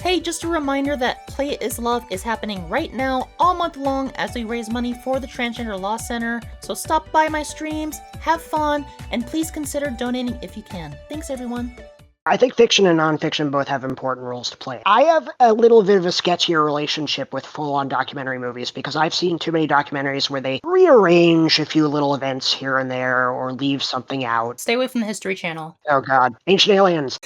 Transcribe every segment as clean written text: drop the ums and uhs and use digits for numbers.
Hey, just a reminder that Play It Is Love is happening right now all month long as we raise money for the Transgender Law Center. So stop by my streams, have fun, and please consider donating if you can. Thanks, everyone. I think fiction and nonfiction both have important roles to play. I have a little bit of a sketchier relationship with full-on documentary movies because I've seen too many documentaries where they rearrange a few little events here and there or leave something out. Stay away from the History Channel. Oh god. Ancient Aliens.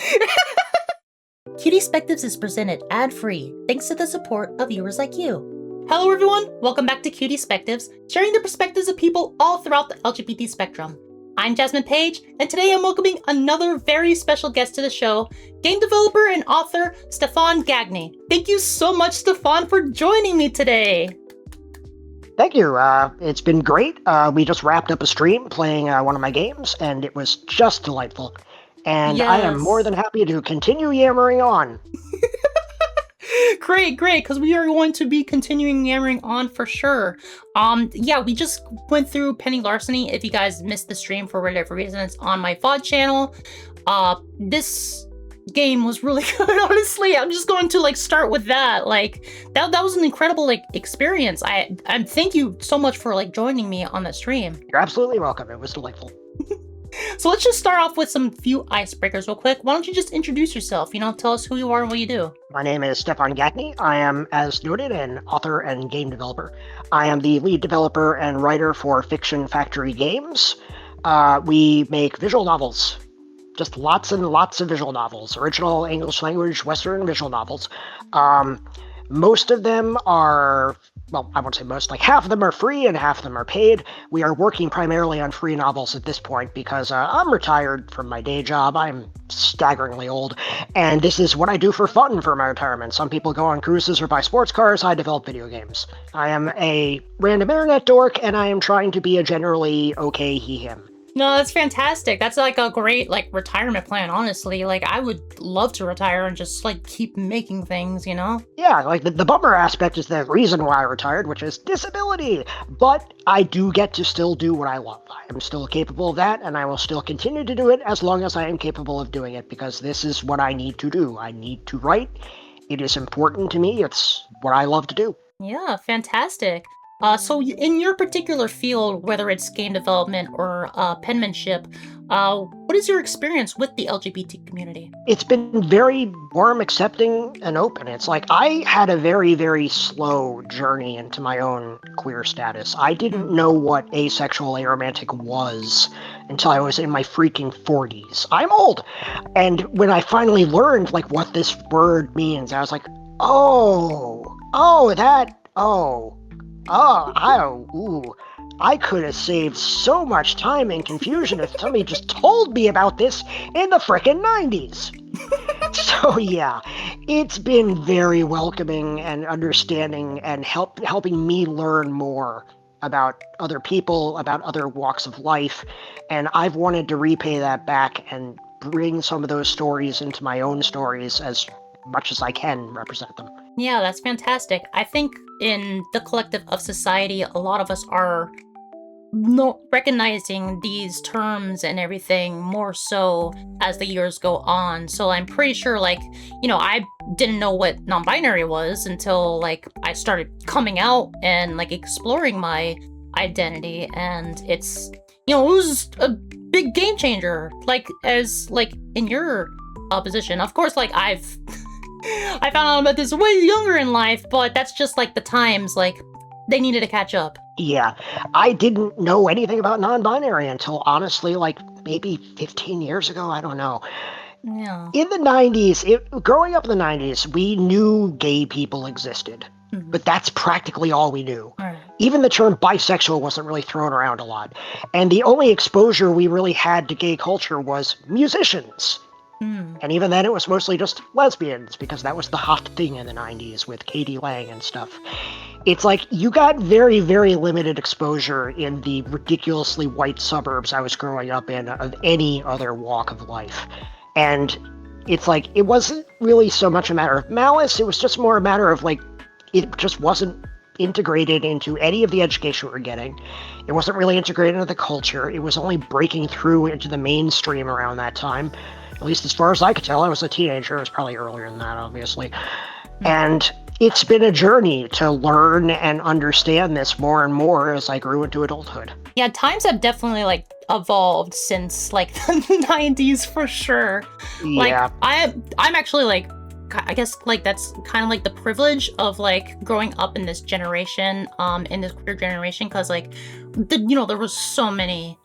Cutiespectives is presented ad-free thanks to the support of viewers like you. Hello everyone, welcome back to Cutiespectives, sharing the perspectives of people all throughout the LGBT spectrum. I'm Jasmine Page, and today I'm welcoming another very special guest to the show, game developer and author Stefan Gagne. Thank you so much, Stefan, for joining me today. Thank you. It's been great. We just wrapped up a stream playing one of my games, and it was just delightful. And yes. I am more than happy to continue yammering on. Great, because we are going to be continuing yammering on for sure. We just went through Penny Larceny. If you guys missed the stream for whatever reason, it's on my VOD channel. This game was really good, honestly. I'm just going to start with that. That was an incredible experience. I thank you so much for joining me on that stream. You're absolutely welcome. It was delightful. So let's just start off with some few icebreakers real quick. Why don't you just introduce yourself? Tell us who you are and what you do. My name is Stefan Gagne. I am, as noted, an author and game developer. I am the lead developer and writer for Fictionfactorygames. We make visual novels. Just lots and lots of visual novels. Original English language, Western visual novels. Most of them are, well, I won't say most, half of them are free and half of them are paid. We are working primarily on free novels at this point because I'm retired from my day job. I'm staggeringly old, and this is what I do for fun for my retirement. Some people go on cruises or buy sports cars. I develop video games. I am a random internet dork, and I am trying to be a generally okay he/him. No, that's fantastic. That's a great retirement plan, honestly. I would love to retire and just keep making things, Yeah, the bummer aspect is the reason why I retired, which is disability. But I do get to still do what I love. I am still capable of that, and I will still continue to do it as long as I am capable of doing it, because this is what I need to do. I need to write. It is important to me. It's what I love to do. Yeah, fantastic. So in your particular field, whether it's game development or penmanship, what is your experience with the LGBT community? It's been very warm, accepting, and open. It's I had a very, very slow journey into my own queer status. I didn't know what asexual aromantic was until I was in my freaking 40s. I'm old. And when I finally learned what this word means, I was I could have saved so much time and confusion if somebody just told me about this in the frickin' 90s. So yeah, it's been very welcoming and understanding and helping me learn more about other people, about other walks of life, and I've wanted to repay that back and bring some of those stories into my own stories as much as I can represent them. Yeah, that's fantastic. I think in the collective of society, a lot of us are recognizing these terms and everything more so as the years go on. So I'm pretty sure, I didn't know what non-binary was until, I started coming out and, exploring my identity. And it's, it was a big game changer, in your position. Of course, I found out about this way younger in life, but that's just the times, they needed to catch up. Yeah, I didn't know anything about non-binary until honestly, maybe 15 years ago. I don't know. Yeah. In the 90s, growing up in the 90s, we knew gay people existed, but that's practically all we knew. Right. Even the term bisexual wasn't really thrown around a lot. And the only exposure we really had to gay culture was musicians. And even then, it was mostly just lesbians, because that was the hot thing in the 90s with Katie Lang and stuff. It's you got very, very limited exposure in the ridiculously white suburbs I was growing up in of any other walk of life. And it's it wasn't really so much a matter of malice, it was just more a matter of it just wasn't integrated into any of the education we were getting. It wasn't really integrated into the culture. It was only breaking through into the mainstream around that time. At least as far as I could tell. I was a teenager. It was probably earlier than that, obviously. And it's been a journey to learn and understand this more and more as I grew into adulthood. Yeah, times have definitely like evolved since like the 90s for sure. Like Yeah. I'm actually like I guess like that's kind of like the privilege of like growing up in this generation, in this queer generation, because like there was so many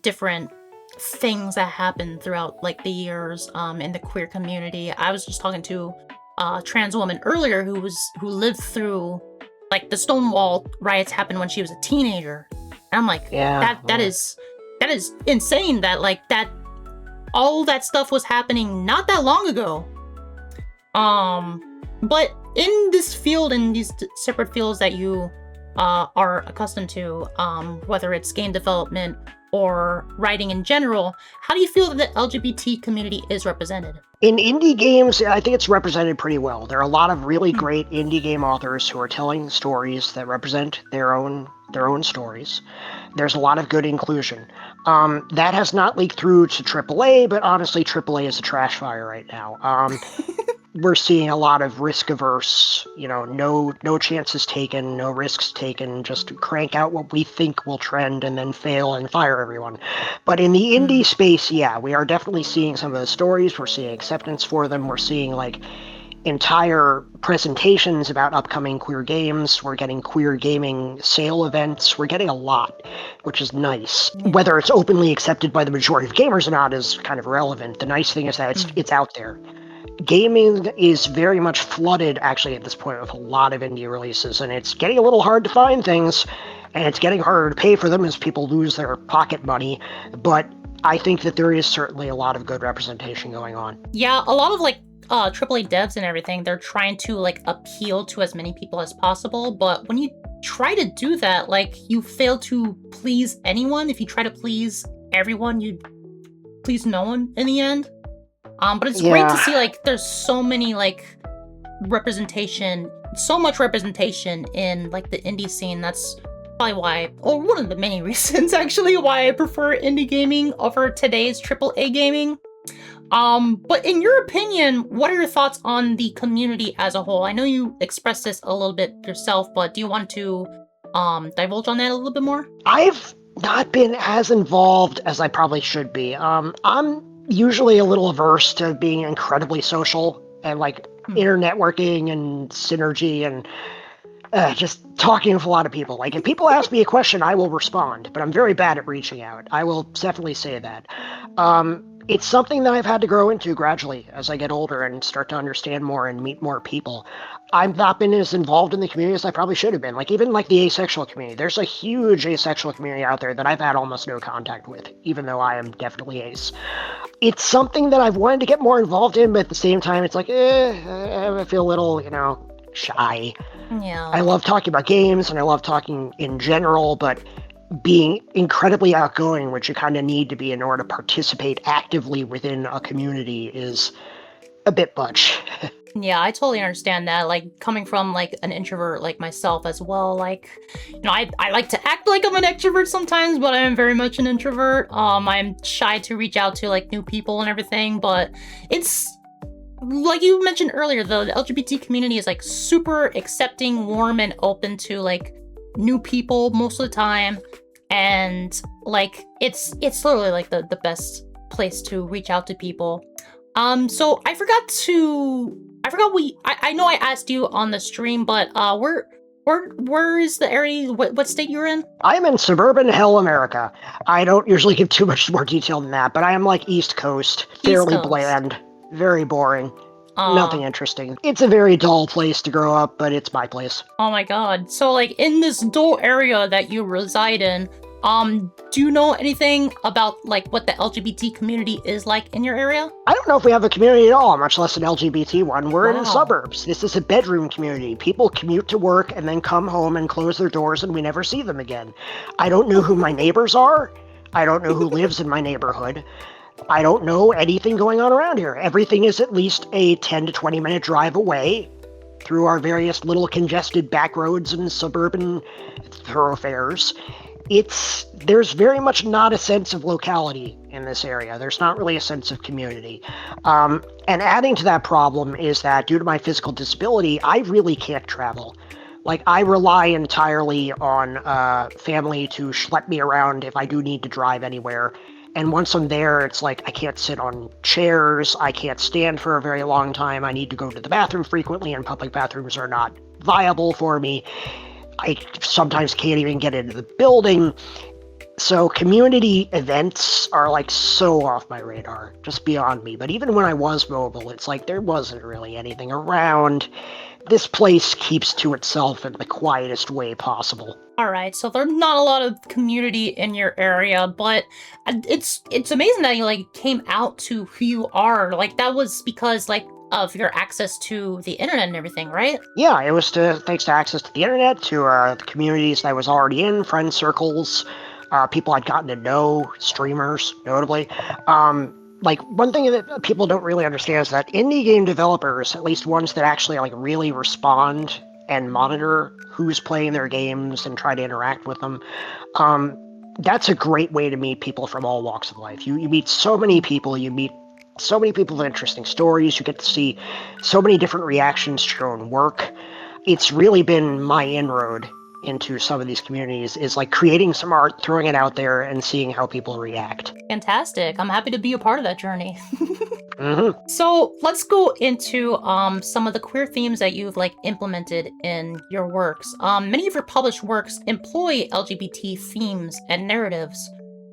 different things that happened throughout like the years in the queer community. I was just talking to a trans woman earlier who lived through like the Stonewall riots happened when she was a teenager. And I'm like, Yeah. that is insane that like that all that stuff was happening not that long ago. But in this field, in these separate fields that you are accustomed to, whether it's game development or writing in general, how do you feel that the LGBT community is represented? In indie games, I think it's represented pretty well. There are a lot of really great indie game authors who are telling stories that represent their own stories. There's a lot of good inclusion. That has not leaked through to AAA, but honestly, AAA is a trash fire right now. We're seeing a lot of risk-averse, no chances taken, no risks taken, just crank out what we think will trend and then fail and fire everyone. But in the indie space, yeah, we are definitely seeing some of the stories. We're seeing acceptance for them. We're seeing, like, entire presentations about upcoming queer games. We're getting queer gaming sale events. We're getting a lot, which is nice. Whether it's openly accepted by the majority of gamers or not is kind of irrelevant. The nice thing is that it's out there. Gaming is very much flooded, actually, at this point with a lot of indie releases, and it's getting a little hard to find things, and it's getting harder to pay for them as people lose their pocket money, but I think that there is certainly a lot of good representation going on. Yeah, a lot of like AAA devs and everything, they're trying to like appeal to as many people as possible, but when you try to do that, like you fail to please anyone. If you try to please everyone, you please no one in the end. But it's great to see like there's so many like so much representation in like the indie scene. That's probably why, or one of the many reasons actually, why I prefer indie gaming over today's AAA gaming. But in your opinion, what are your thoughts on the community as a whole? I know you expressed this a little bit yourself, but do you want to divulge on that a little bit more? I've not been as involved as I probably should be. I'm usually a little averse to being incredibly social and like internetworking and synergy and just talking with a lot of people. Like if people ask me a question, I will respond, but I'm very bad at reaching out. I will definitely say that. It's something that I've had to grow into gradually as I get older and start to understand more and meet more people. I've not been as involved in the community as I probably should have been. Like even like the asexual community, there's a huge asexual community out there that I've had almost no contact with, even though I am definitely ace. It's something that I've wanted to get more involved in, but at the same time, it's like, I feel a little, shy. Yeah. I love talking about games and I love talking in general, but being incredibly outgoing, which you kind of need to be in order to participate actively within a community, is a bit much. Yeah, I totally understand that. Like coming from like an introvert like myself as well. Like, I like to act like I'm an extrovert sometimes, but I am very much an introvert. I'm shy to reach out to like new people and everything, but it's like you mentioned earlier, the LGBT community is like super accepting, warm, and open to like new people most of the time, and like it's literally like the best place to reach out to people. So I know I asked you on the stream, but where is the area, what state you're in? I'm in suburban hell America. I don't usually give too much more detail than that, but I am like East Coast, fairly bland, very boring. Nothing interesting. It's a very dull place to grow up, but it's my place. Oh my god. So like in this dull area that you reside in, do you know anything about like what the LGBT community is like in your area? I don't know if we have a community at all, much less an LGBT one. We're in the suburbs. This is a bedroom community. People commute to work and then come home and close their doors and we never see them again. I don't know who my neighbors are. I don't know who lives in my neighborhood. I don't know anything going on around here. Everything is at least a 10 to 20 minute drive away through our various little congested back roads and suburban thoroughfares. There's very much not a sense of locality in this area. There's not really a sense of community. And adding to that problem is that due to my physical disability, I really can't travel. Like, I rely entirely on family to schlep me around if I do need to drive anywhere. And once I'm there, it's like I can't sit on chairs, I can't stand for a very long time, I need to go to the bathroom frequently, and public bathrooms are not viable for me. I sometimes can't even get into the building. So community events are like so off my radar, just beyond me. But even when I was mobile, it's like there wasn't really anything around. This place keeps to itself in the quietest way possible. All right, so there's not a lot of community in your area, but it's amazing that you like came out to who you are. Like that was because like of your access to the internet and everything, right? Yeah, it was thanks to access to the internet, to the communities that I was already in, friend circles, people I'd gotten to know, streamers, notably. Like, one thing that people don't really understand is that indie game developers, at least ones that actually like really respond and monitor who's playing their games and try to interact with them, that's a great way to meet people from all walks of life. You meet so many people, you meet so many people with interesting stories, you get to see so many different reactions to your own work. It's really been my inroad into some of these communities, is like creating some art, throwing it out there, and seeing how people react. Fantastic. I'm happy to be a part of that journey. Mm-hmm. So let's go into some of the queer themes that you've like implemented in your works. Many of your published works employ LGBT themes and narratives.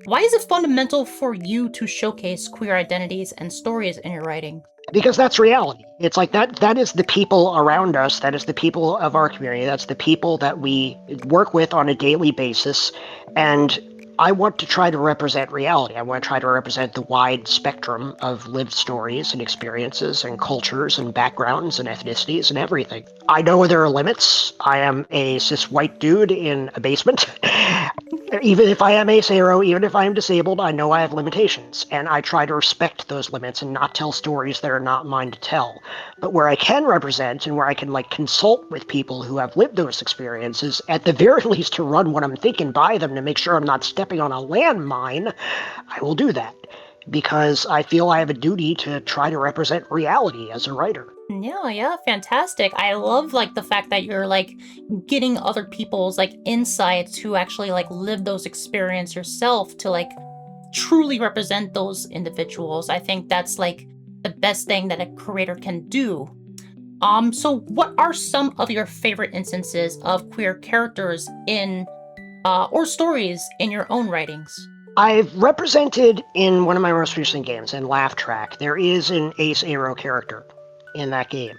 Why is it fundamental for you to showcase queer identities and stories in your writing? Because that's reality. It's like that is the people around us, that is the people of our community, that's the people that we work with on a daily basis, and I want to try to represent reality. I want to try to represent the wide spectrum of lived stories and experiences and cultures and backgrounds and ethnicities and everything. I know there are limits. I am a cis white dude in a basement. Even if I am hetero, even if I am disabled, I know I have limitations, and I try to respect those limits and not tell stories that are not mine to tell. But where I can represent and where I can like consult with people who have lived those experiences, at the very least to run what I'm thinking by them to make sure I'm not stepping on a landmine, I will do that. Because I feel I have a duty to try to represent reality as a writer. Yeah, fantastic. I love like the fact that you're like getting other people's like insights to actually like live those experiences yourself to like truly represent those individuals. I think that's like the best thing that a creator can do. So what are some of your favorite instances of queer characters in or stories in your own writings? I've represented in one of my most recent games, in Laugh Track, there is an Ace Aero character in that game.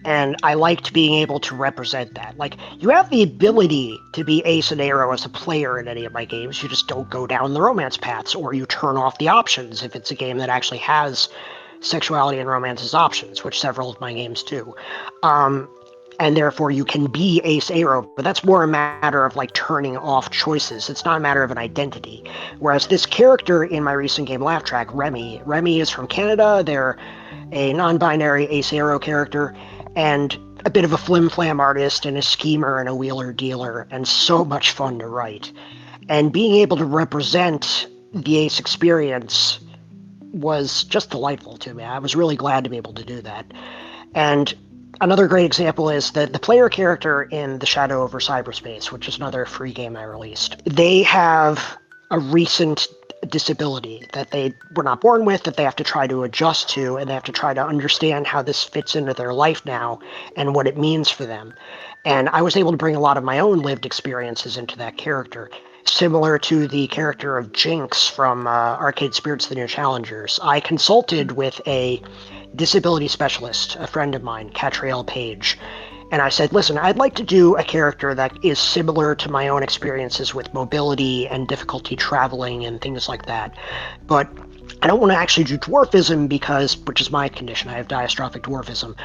And I liked being able to represent that. Like, you have the ability to be Ace and Aero as a player in any of my games. You just don't go down the romance paths, or you turn off the options if it's a game that actually has sexuality and romance as options, which several of my games do. And therefore you can be Ace Aero, but that's more a matter of like turning off choices. It's not a matter of an identity. Whereas this character in my recent game, Laugh Track, Remy is from Canada. They're a non-binary Ace Aero character, and a bit of a flim-flam artist and a schemer and a wheeler-dealer, and so much fun to write. And being able to represent the Ace experience was just delightful to me. I was really glad to be able to do that. And another great example is the player character in The Shadow over Cyberspace, which is another free game I released. They have a recent disability that they were not born with, that they have to try to adjust to, and they have to try to understand how this fits into their life now and what it means for them. And I was able to bring a lot of my own lived experiences into that character. Similar to the character of Jinx from Arcade Spirits The New Challengers, I consulted with a disability specialist, a friend of mine, Catriel Page, and I said, listen, I'd like to do a character that is similar to my own experiences with mobility and difficulty traveling and things like that, but I don't want to actually do dwarfism because, which is my condition, I have diastrophic dwarfism.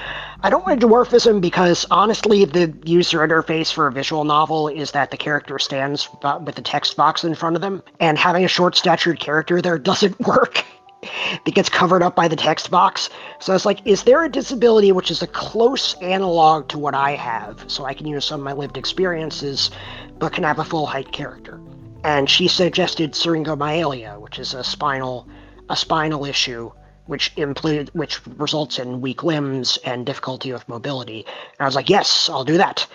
I don't want to dwarfism because, honestly, the user interface for a visual novel is that the character stands with the text box in front of them, and having a short-statured character there doesn't work. It gets covered up by the text box. So I was like, is there a disability which is a close analog to what I have, so I can use some of my lived experiences, but can have a full height character? and she suggested syringomyelia, which is a spinal issue which results in weak limbs and difficulty with mobility. And I was like, yes, I'll do that.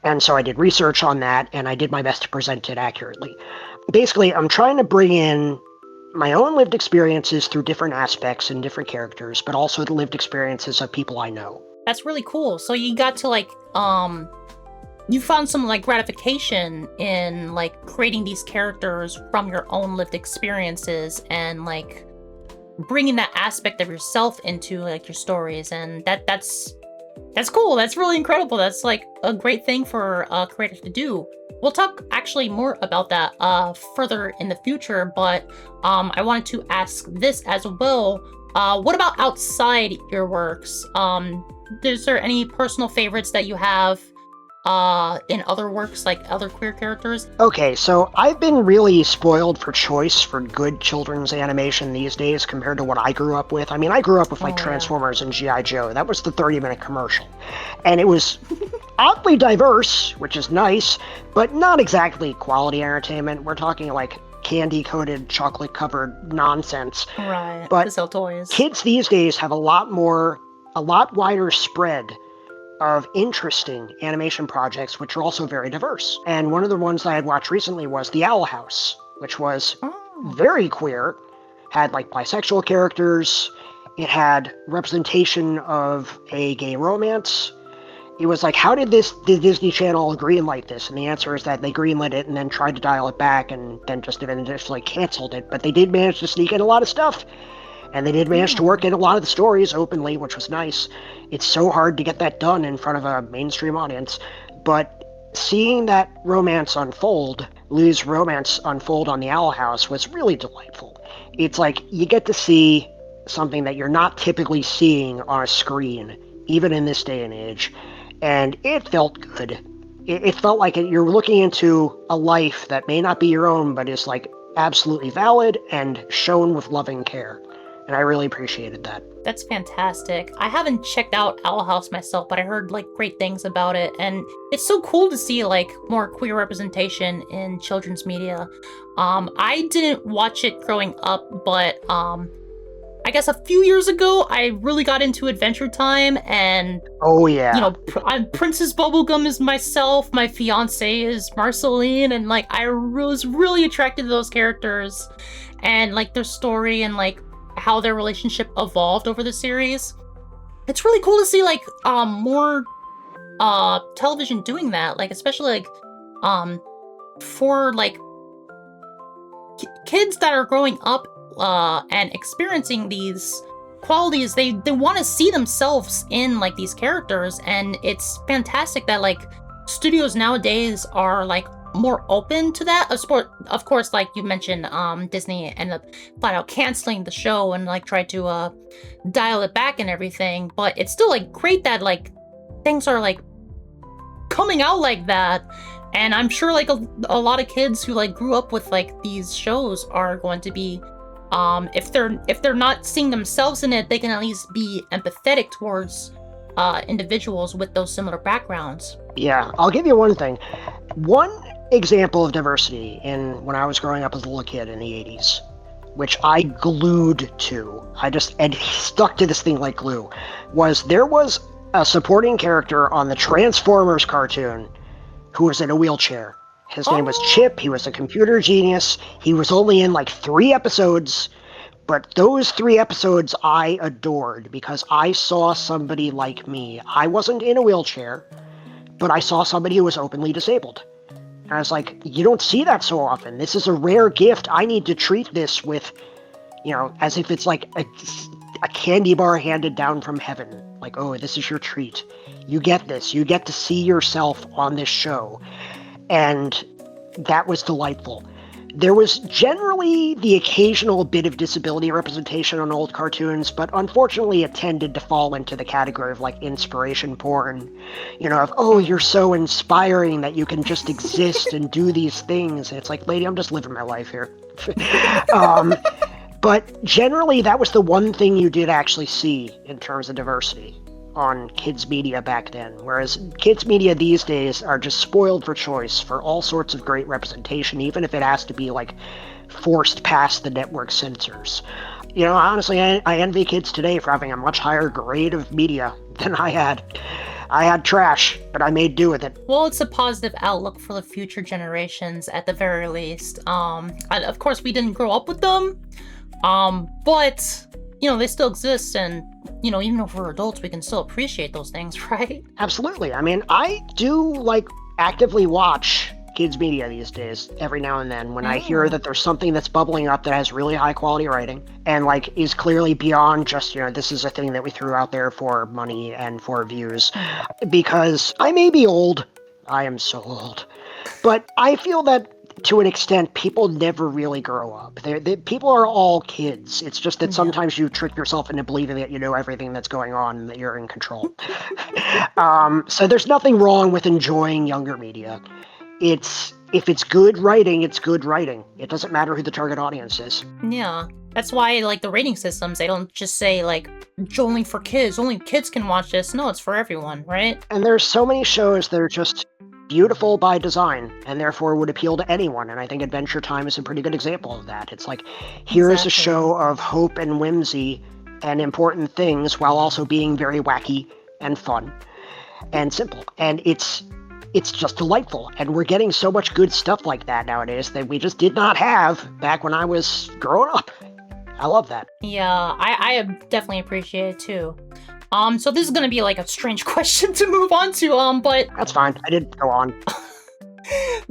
And so I did research on that, and I did my best to present it accurately. Basically, I'm trying to bring in my own lived experiences through different aspects and different characters, but also the lived experiences of people I know. That's really cool. So you got to like you found some like gratification in like creating these characters from your own lived experiences and like bringing that aspect of yourself into like your stories, and that's cool. That's really incredible. That's like a great thing for creators to do. We'll talk actually more about that further in the future, but I wanted to ask this as well. What about outside your works? Is there any personal favorites that you have in other works, like other queer characters? Okay, so I've been really spoiled for choice for good children's animation these days compared to what I grew up with. I mean, I grew up with like Transformers and G.I. Joe. That was the 30-minute commercial. And it was oddly diverse, which is nice, but not exactly quality entertainment. We're talking like candy-coated, chocolate-covered nonsense. Right, but to sell toys. Kids these days have a lot wider spread of interesting animation projects, which are also very diverse. And one of the ones I had watched recently was The Owl House, which was very queer, had like bisexual characters, it had representation of a gay romance. It was like, how did Disney Channel greenlight this? And the answer is that they greenlit it and then tried to dial it back and then just eventually canceled it. But they did manage to sneak in a lot of stuff. And they did manage to work in a lot of the stories openly, which was nice. It's so hard to get that done in front of a mainstream audience. But seeing that romance unfold, Lou's romance unfold on the Owl House, was really delightful. It's like you get to see something that you're not typically seeing on a screen, even in this day and age. And it felt good. It felt like you're looking into a life that may not be your own, but is like absolutely valid and shown with loving care. And I really appreciated that. That's fantastic. I haven't checked out Owl House myself, but I heard like great things about it, and it's so cool to see like more queer representation in children's media. I didn't watch it growing up, but I guess a few years ago I really got into Adventure Time, and I'm Princess Bubblegum is myself, my fiance is Marceline, and like I was really attracted to those characters and like their story and like how their relationship evolved over the series. It's really cool to see like more television doing that, like especially like for like kids that are growing up and experiencing these qualities. They want to see themselves in like these characters, and it's fantastic that like studios nowadays are like more open to that. Of course, like you mentioned, Disney ended up flat out canceling the show and like tried to dial it back and everything, but it's still like great that like things are like coming out like that. And I'm sure like a lot of kids who like grew up with like these shows are going to be if they're not seeing themselves in it, they can at least be empathetic towards individuals with those similar backgrounds. Yeah, I'll give you one thing. One example of diversity in when I was growing up as a little kid in the 80s, which I glued to, and stuck to this thing like glue, there was a supporting character on the Transformers cartoon who was in a wheelchair. His name was Chip. He was a computer genius. He was only in like 3 episodes, but those 3 episodes I adored because I saw somebody like me. I wasn't in a wheelchair, but I saw somebody who was openly disabled. And I was like, you don't see that so often. This is a rare gift. I need to treat this with, as if it's like a candy bar handed down from heaven. Like, oh, this is your treat. You get this. You get to see yourself on this show. And that was delightful. There was generally the occasional bit of disability representation on old cartoons, but unfortunately it tended to fall into the category of like inspiration porn, of, oh, you're so inspiring that you can just exist and do these things. And it's like, lady, I'm just living my life here. But generally that was the one thing you did actually see in terms of diversity. on kids media back then, whereas kids media these days are just spoiled for choice for all sorts of great representation, even if it has to be like forced past the network censors. You know, honestly, I envy kids today for having a much higher grade of media than I had. I had trash, but I made do with it. Well, it's a positive outlook for the future generations at the very least. And of course, we didn't grow up with them, but they still exist, and even if we're adults, we can still appreciate those things, right? Absolutely. I mean, I do like actively watch kids media these days every now and then when I hear that there's something that's bubbling up that has really high quality writing and like is clearly beyond just, this is a thing that we threw out there for money and for views. Because I may be old, I am so old, but I feel that to an extent people never really grow up. People are all kids. It's just that sometimes you trick yourself into believing that you know everything that's going on and that you're in control. So there's nothing wrong with enjoying younger media. If it's good writing, it's good writing. It doesn't matter who the target audience is. Yeah. That's why, like, the rating systems, they don't just say, like, only for kids, only kids can watch this. No, it's for everyone, right? And there's so many shows that are just beautiful by design and therefore would appeal to anyone. And I think Adventure Time is a pretty good example of that. It's like, here's a show of hope and whimsy and important things while also being very wacky and fun and simple. And it's just delightful. And we're getting so much good stuff like that nowadays that we just did not have back when I was growing up. I love that. Yeah, I definitely appreciate it too. So this is gonna be like a strange question to move on to, but that's fine. I didn't go on.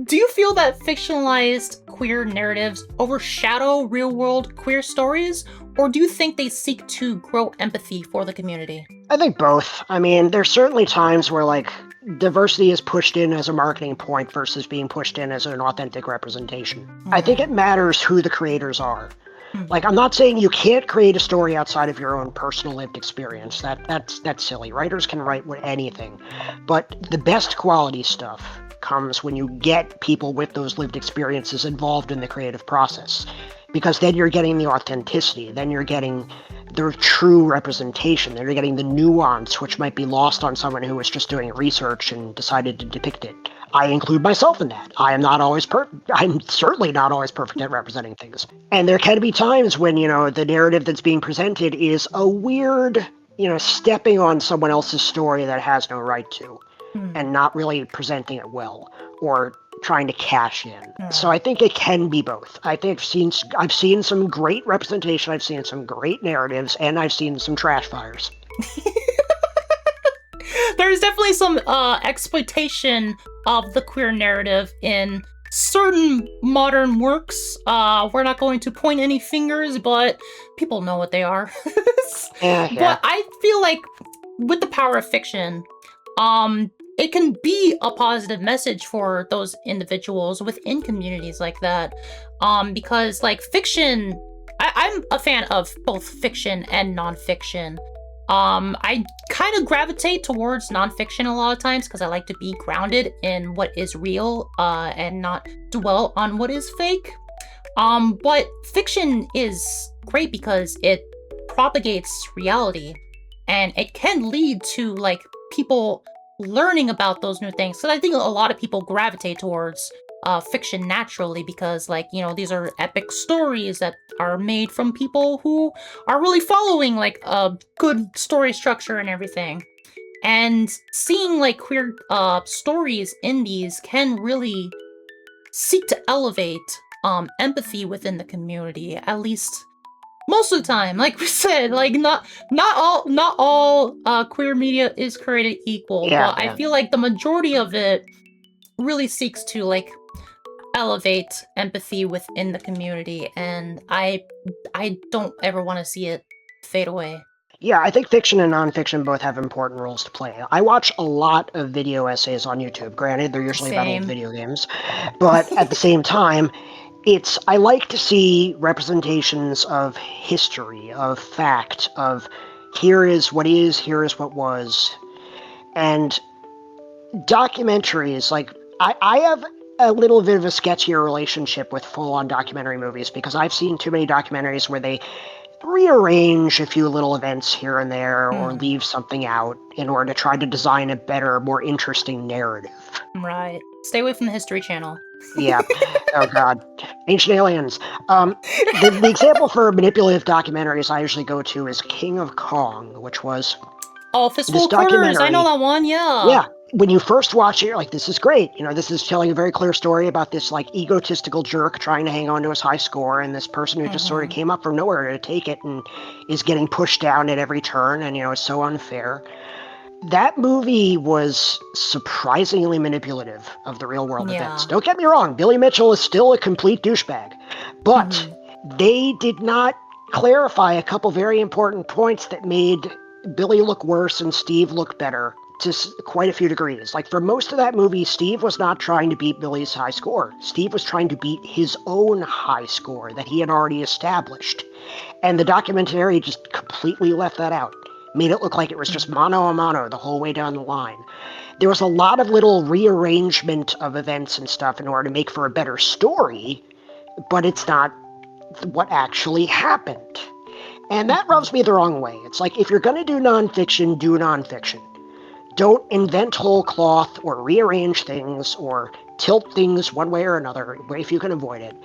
Do you feel that fictionalized queer narratives overshadow real-world queer stories, or do you think they seek to grow empathy for the community? I think both. I mean, there's certainly times where, like, diversity is pushed in as a marketing point versus being pushed in as an authentic representation. I think it matters who the creators are. Like, I'm not saying you can't create a story outside of your own personal lived experience. That's silly. Writers can write anything. But the best quality stuff comes when you get people with those lived experiences involved in the creative process. Because then you're getting the authenticity, then you're getting the true representation, then you're getting the nuance, which might be lost on someone who was just doing research and decided to depict it. I include myself in that. I'm certainly not always perfect at representing things. And there can be times when, the narrative that's being presented is a weird, stepping on someone else's story that has no right to, and not really presenting it well, or trying to cash in. So I think it can be both. I think I've seen some great representation, I've seen some great narratives, and I've seen some trash fires. There's definitely some exploitation of the queer narrative in certain modern works. We're not going to point any fingers, but people know what they are. Yeah. But I feel like with the power of fiction, it can be a positive message for those individuals within communities like that. Because like fiction, I'm a fan of both fiction and nonfiction. I kind of gravitate towards nonfiction a lot of times because I like to be grounded in what is real, and not dwell on what is fake. But fiction is great because it propagates reality, and it can lead to like people learning about those new things. So I think a lot of people gravitate towards fiction naturally because, like, these are epic stories that are made from people who are really following like a good story structure and everything. And seeing like queer stories in these can really seek to elevate empathy within the community, at least most of the time. Like we said, like not all queer media is created equal, but I feel like the majority of it really seeks to like elevate empathy within the community, and I don't ever want to see it fade away. Yeah, I think fiction and nonfiction both have important roles to play. I watch a lot of video essays on YouTube. Granted, they're usually about old video games, but at the same time, I like to see representations of history, of fact, of here is what was. And documentaries, like, I have a little bit of a sketchier relationship with full-on documentary movies because I've seen too many documentaries where rearrange a few little events here and there or Hmm. leave something out in order to try to design a better, more interesting narrative. Right. Stay away from the History Channel. Yeah. Oh God. Ancient aliens. The example for manipulative documentaries I usually go to is King of Kong, which was Oh, this Fistful of Quarters. I know documentary. that one. Yeah. Yeah. When you first watch it, you're like, this is great. This is telling a very clear story about this like egotistical jerk trying to hang on to his high score and this person who just sort of Hmm. came up from nowhere to take it and is getting pushed down at every turn and it's so unfair. That movie was surprisingly manipulative of the real world events. Yeah. Don't get me wrong, Billy Mitchell is still a complete douchebag. But Hmm. they did not clarify a couple very important points that made Billy look worse and Steve look better to quite a few degrees. Like for most of that movie, Steve was not trying to beat Billy's high score. Steve was trying to beat his own high score that he had already established. And the documentary just completely left that out. Made it look like it was just mano a mano the whole way down the line. There was a lot of little rearrangement of events and stuff in order to make for a better story, but it's not what actually happened. And that rubs me the wrong way. It's like, if you're going to do nonfiction, do nonfiction. Don't invent whole cloth or rearrange things or tilt things one way or another if you can avoid it.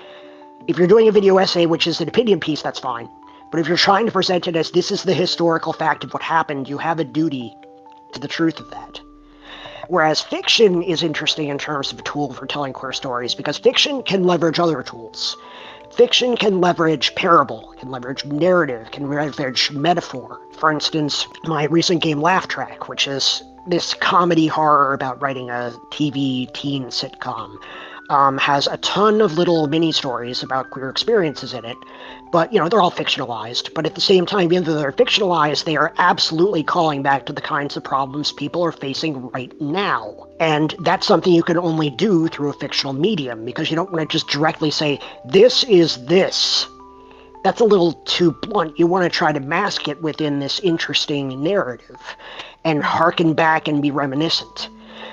If you're doing a video essay, which is an opinion piece, that's fine. But if you're trying to present it as this is the historical fact of what happened, you have a duty to the truth of that. Whereas fiction is interesting in terms of a tool for telling queer stories, because fiction can leverage other tools. Fiction can leverage parable, can leverage narrative, can leverage metaphor. For instance, my recent game Laugh Track, which is this comedy horror about writing a TV teen sitcom, has a ton of little mini stories about queer experiences in it. But, they're all fictionalized. But at the same time, even though they're fictionalized, they are absolutely calling back to the kinds of problems people are facing right now. And that's something you can only do through a fictional medium, because you don't want to just directly say, this is this. That's a little too blunt. You want to try to mask it within this interesting narrative and harken back and be reminiscent.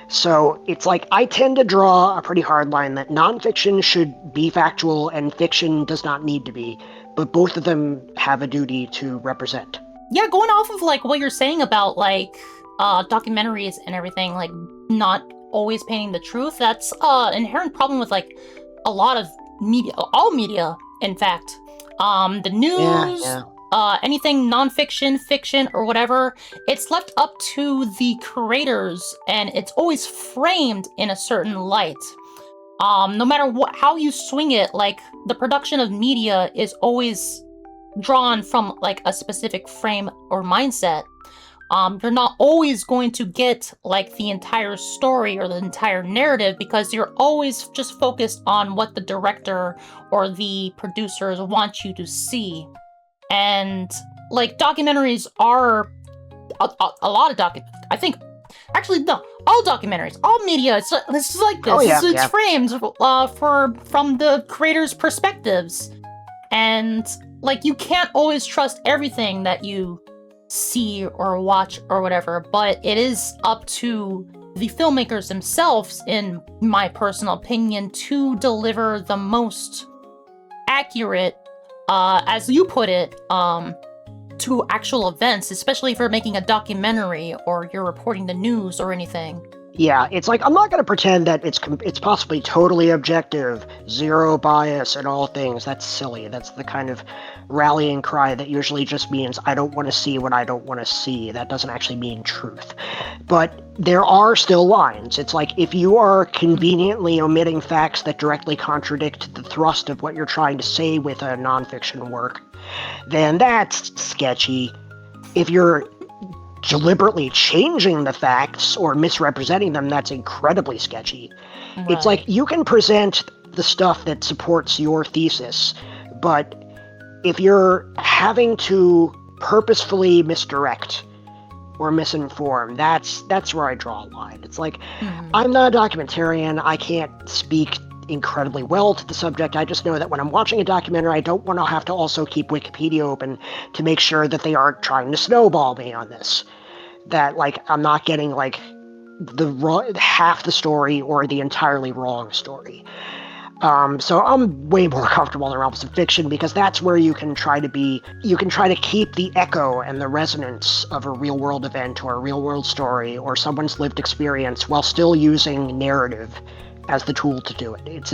So it's like I tend to draw a pretty hard line that nonfiction should be factual and fiction does not need to be, but both of them have a duty to represent. Yeah, going off of like what you're saying about like documentaries and everything, like not always painting the truth, that's an inherent problem with like a lot of media, all media, in fact. The news, Yeah. anything nonfiction, fiction, or whatever, it's left up to the creators, and it's always framed in a certain light. No matter how you swing it, like the production of media is always drawn from like a specific frame or mindset. You're not always going to get like the entire story or the entire narrative, because you're always just focused on what the director or the producers want you to see. And like documentaries are a lot of I think actually no, all documentaries, all media. It's like this. Oh, yeah, It's yeah. framed from the creators' perspectives, and like you can't always trust everything that you see or watch or whatever, but it is up to the filmmakers themselves, in my personal opinion, to deliver the most accurate, as you put it, to actual events, especially if you're making a documentary or you're reporting the news or anything. Yeah, it's like I'm not going to pretend that it's possibly totally objective, zero bias in all things. That's silly. That's the kind of rallying cry that usually just means I don't want to see what I don't want to see. That doesn't actually mean truth. But there are still lines. It's like if you are conveniently omitting facts that directly contradict the thrust of what you're trying to say with a nonfiction work, then that's sketchy. If you're deliberately changing the facts or misrepresenting them, that's incredibly sketchy. Right. It's like you can present the stuff that supports your thesis, but if you're having to purposefully misdirect or misinform, that's where I draw a line. It's like, I'm not a documentarian. I can't speak incredibly well to the subject. I just know that when I'm watching a documentary, I don't want to have to also keep Wikipedia open to make sure that they aren't trying to snowball me on this. That like I'm not getting like half the story or the entirely wrong story. So I'm way more comfortable in the realms of fiction because that's where you can try to keep the echo and the resonance of a real world event or a real world story or someone's lived experience while still using narrative as the tool to do it. It's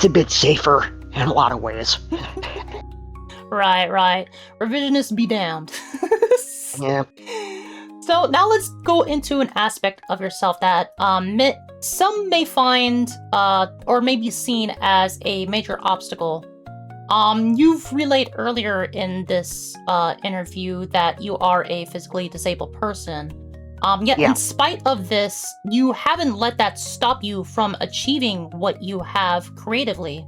a bit safer in a lot of ways. Right. Revisionists be damned. Yeah. So now let's go into an aspect of yourself that some may find or may be seen as a major obstacle. You've relayed earlier in this interview that you are a physically disabled person. Yet Yeah. in spite of this, you haven't let that stop you from achieving what you have creatively.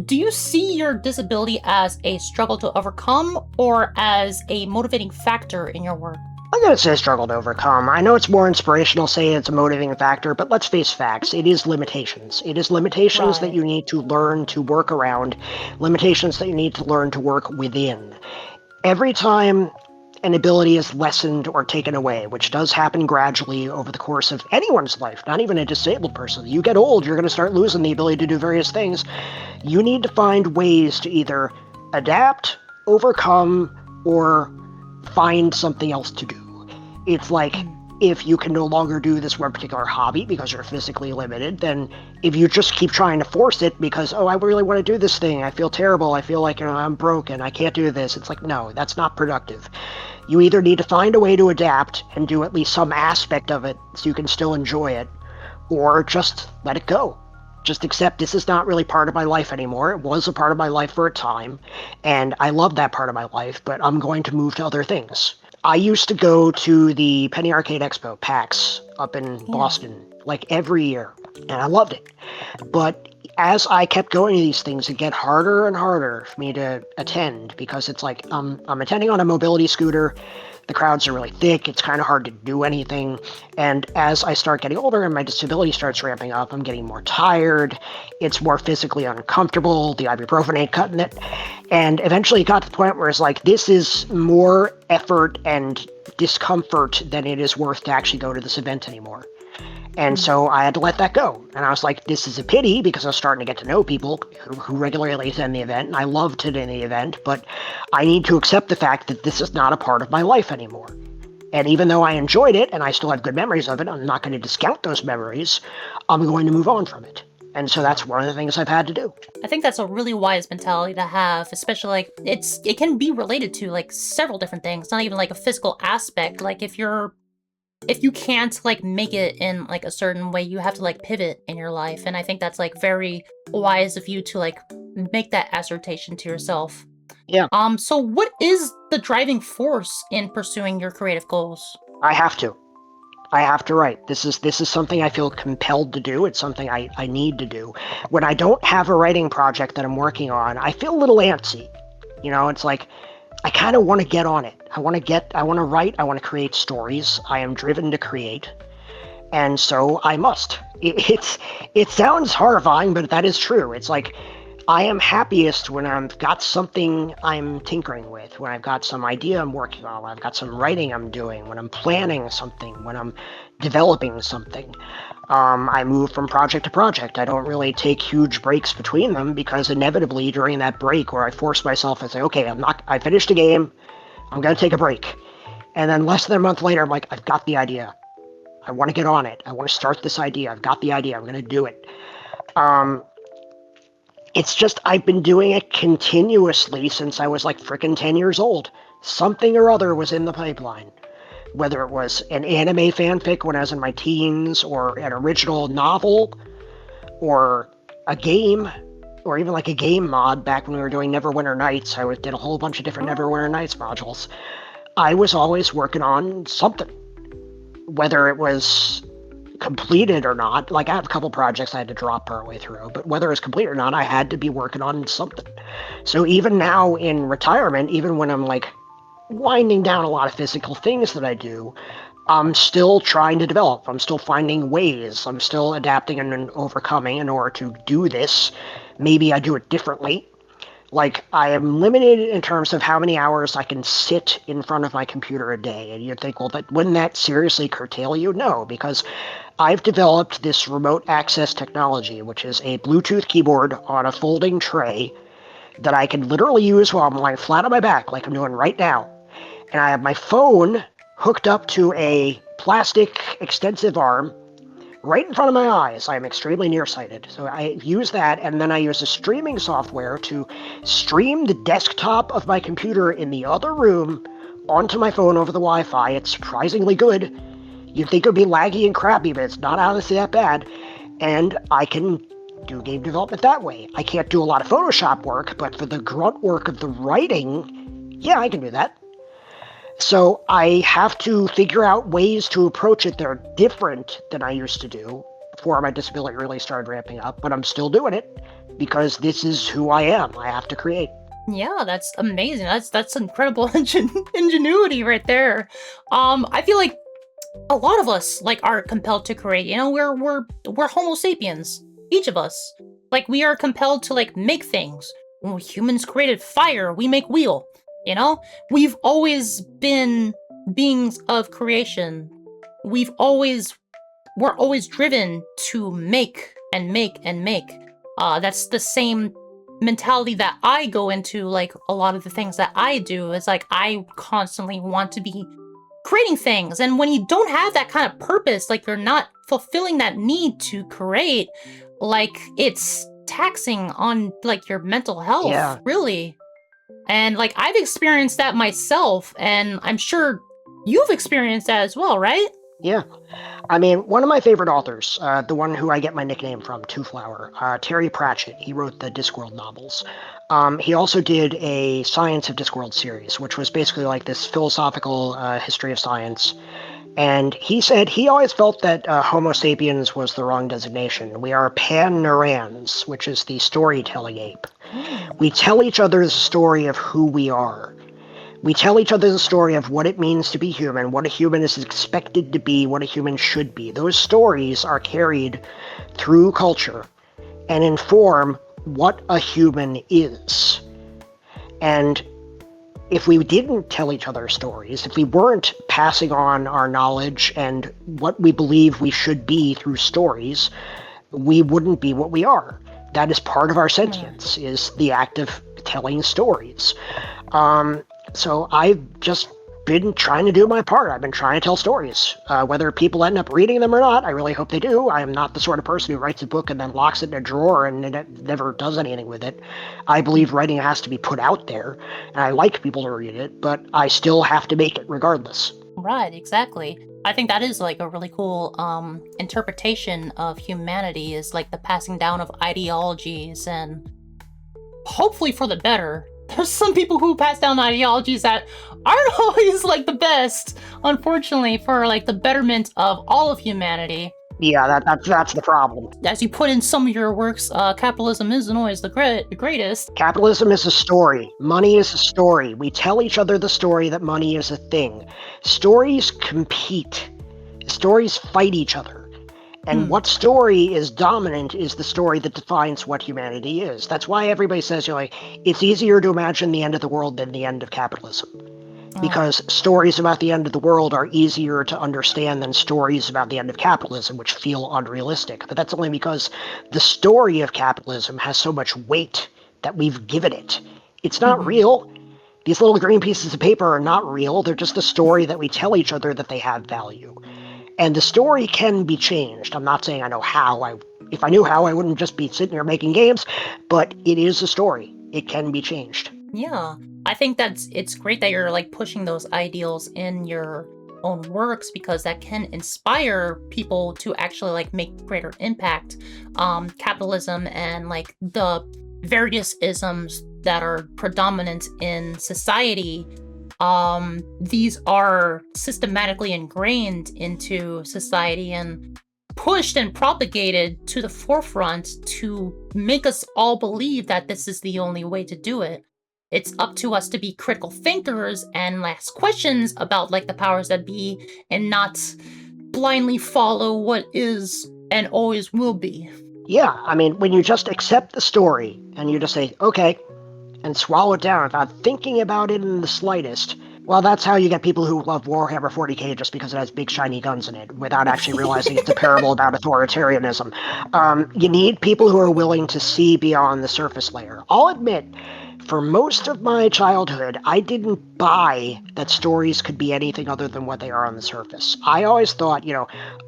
Do you see your disability as a struggle to overcome or as a motivating factor in your work? I'm going to say struggle to overcome. I know it's more inspirational saying it's a motivating factor, but let's face facts. It is limitations. It is limitations that Right. you need to learn to work around, limitations that you need to learn to work within. Every time an ability is lessened or taken away, which does happen gradually over the course of anyone's life, not even a disabled person. You get old, you're going to start losing the ability to do various things. You need to find ways to either adapt, overcome, or find something else to do. It's like if you can no longer do this one particular hobby because you're physically limited, then if you just keep trying to force it because, oh, I really want to do this thing, I feel terrible, I feel like I'm broken, I can't do this, it's like, no, that's not productive. You either need to find a way to adapt and do at least some aspect of it so you can still enjoy it, or just let it go. Just accept this is not really part of my life anymore. It was a part of my life for a time, and I love that part of my life, but I'm going to move to other things. I used to go to the Penny Arcade Expo, PAX, up in Boston, like every year, and I loved it. But as I kept going to these things, it get harder and harder for me to attend because it's like I'm attending on a mobility scooter. The crowds are really thick. It's kind of hard to do anything. And as I start getting older and my disability starts ramping up, I'm getting more tired. It's more physically uncomfortable. The ibuprofen ain't cutting it. And eventually it got to the point where it's like, this is more effort and discomfort than it is worth to actually go to this event anymore. And so I had to let that go. And I was like, this is a pity because I was starting to get to know people who regularly attend the event. And I loved attending the event, but I need to accept the fact that this is not a part of my life anymore. And even though I enjoyed it and I still have good memories of it, I'm not going to discount those memories. I'm going to move on from it. And so that's one of the things I've had to do. I think that's a really wise mentality to have, especially like it can be related to like several different things, not even like a physical aspect. Like if you can't like make it in like a certain way, you have to like pivot in your life. And I think that's like very wise of you to like make that assertion to yourself. Yeah. So what is the driving force in pursuing your creative goals? I have to. I have to write. This is something I feel compelled to do. It's something I need to do. When I don't have a writing project that I'm working on, I feel a little antsy. You know, it's like I kind of want to get on it. I want to write, I want to create stories. I am driven to create. And so I must. It sounds horrifying, but that is true. It's like I am happiest when I've got something I'm tinkering with, when I've got some idea I'm working on, when I've got some writing I'm doing, when I'm planning something, when I'm developing something. I move from project to project. I don't really take huge breaks between them because inevitably during that break where I force myself and say, okay, I finished a game, I'm going to take a break. And then less than a month later, I'm like, I've got the idea. I want to get on it. I want to start this idea. I've got the idea. I'm going to do it. It's just I've been doing it continuously since I was like frickin' 10 years old. Something or other was in the pipeline. Whether it was an anime fanfic when I was in my teens, or an original novel, or a game, or even like a game mod back when we were doing Neverwinter Nights. I did a whole bunch of different Neverwinter Nights modules. I was always working on something. Whether it was completed or not, like I have a couple projects I had to drop partway through, but whether it's complete or not, I had to be working on something. So even now in retirement, even when I'm like winding down a lot of physical things that I do, I'm still trying to develop. I'm still finding ways. I'm still adapting and overcoming in order to do this. Maybe I do it differently. Like, I am limited in terms of how many hours I can sit in front of my computer a day. And you'd think, well, wouldn't that seriously curtail you? No, because I've developed this remote access technology, which is a Bluetooth keyboard on a folding tray that I can literally use while I'm lying flat on my back, like I'm doing right now. And I have my phone hooked up to a plastic extensive arm right in front of my eyes. I'm extremely nearsighted. So I use that, and then I use a streaming software to stream the desktop of my computer in the other room onto my phone over the Wi-Fi. It's surprisingly good. You'd think it would be laggy and crappy, but it's not honestly that bad. And I can do game development that way. I can't do a lot of Photoshop work, but for the grunt work of the writing, yeah, I can do that. So I have to figure out ways to approach it that are different than I used to do before my disability really started ramping up, but I'm still doing it because this is who I am. I have to create. Yeah, that's amazing. That's incredible ingenuity right there. I feel like a lot of us like are compelled to create. You know, we're Homo sapiens, each of us. Like we are compelled to like make things. When humans created fire, we make wheel. You know, we've always been beings of creation. We're always driven to make and make and make. That's the same mentality that I go into. Like a lot of the things that I do is like I constantly want to be creating things, and when you don't have that kind of purpose, like you're not fulfilling that need to create, like it's taxing on like your mental health. Yeah. Really. And like I've experienced that myself, and I'm sure you've experienced that as well, right? Yeah. I mean, one of my favorite authors, the one who I get my nickname from, Two Flower, Terry Pratchett, he wrote the Discworld novels. He also did a Science of Discworld series, which was basically like this philosophical history of science. And he said he always felt that Homo sapiens was the wrong designation. We are pan-neurans, which is the storytelling ape. We tell each other the story of who we are. We tell each other the story of what it means to be human, what a human is expected to be, what a human should be. Those stories are carried through culture and inform what a human is. And if we didn't tell each other stories, if we weren't passing on our knowledge and what we believe we should be through stories, we wouldn't be what we are. That is part of our sentience, is the act of telling stories. So I've just been trying to do my part. I've been trying to tell stories. Whether people end up reading them or not, I really hope they do. I am not the sort of person who writes a book and then locks it in a drawer and never does anything with it. I believe writing has to be put out there, and I like people to read it, but I still have to make it regardless. Right, exactly. I think that is like a really cool interpretation of humanity, is like the passing down of ideologies, and hopefully for the better. There's some people who pass down ideologies that aren't always like the best, unfortunately, for like the betterment of all of humanity. Yeah, that's the problem. As you put in some of your works, capitalism isn't always the greatest. Capitalism is a story. Money is a story. We tell each other the story that money is a thing. Stories compete. Stories fight each other. And what story is dominant is the story that defines what humanity is. That's why everybody says, it's easier to imagine the end of the world than the end of capitalism. Because stories about the end of the world are easier to understand than stories about the end of capitalism, which feel unrealistic. But that's only because the story of capitalism has so much weight that we've given it. It's not real. These little green pieces of paper are not real. They're just a story that we tell each other that they have value. And the story can be changed. I'm not saying I know how. If I knew how, I wouldn't just be sitting here making games. But it is a story. It can be changed. Yeah, I think it's great that you're like pushing those ideals in your own works, because that can inspire people to actually like make greater impact. Capitalism and like the various isms that are predominant in society, these are systematically ingrained into society and pushed and propagated to the forefront to make us all believe that this is the only way to do it. It's up to us to be critical thinkers and ask questions about like the powers that be, and not blindly follow what is and always will be. Yeah, I mean, when you just accept the story and you just say, okay, and swallow it down without thinking about it in the slightest, Well, that's how you get people who love Warhammer 40K just because it has big shiny guns in it, without actually realizing it's a parable about authoritarianism. You need people who are willing to see beyond the surface layer. I'll admit, for most of my childhood, I didn't buy that stories could be anything other than what they are on the surface. I always thought,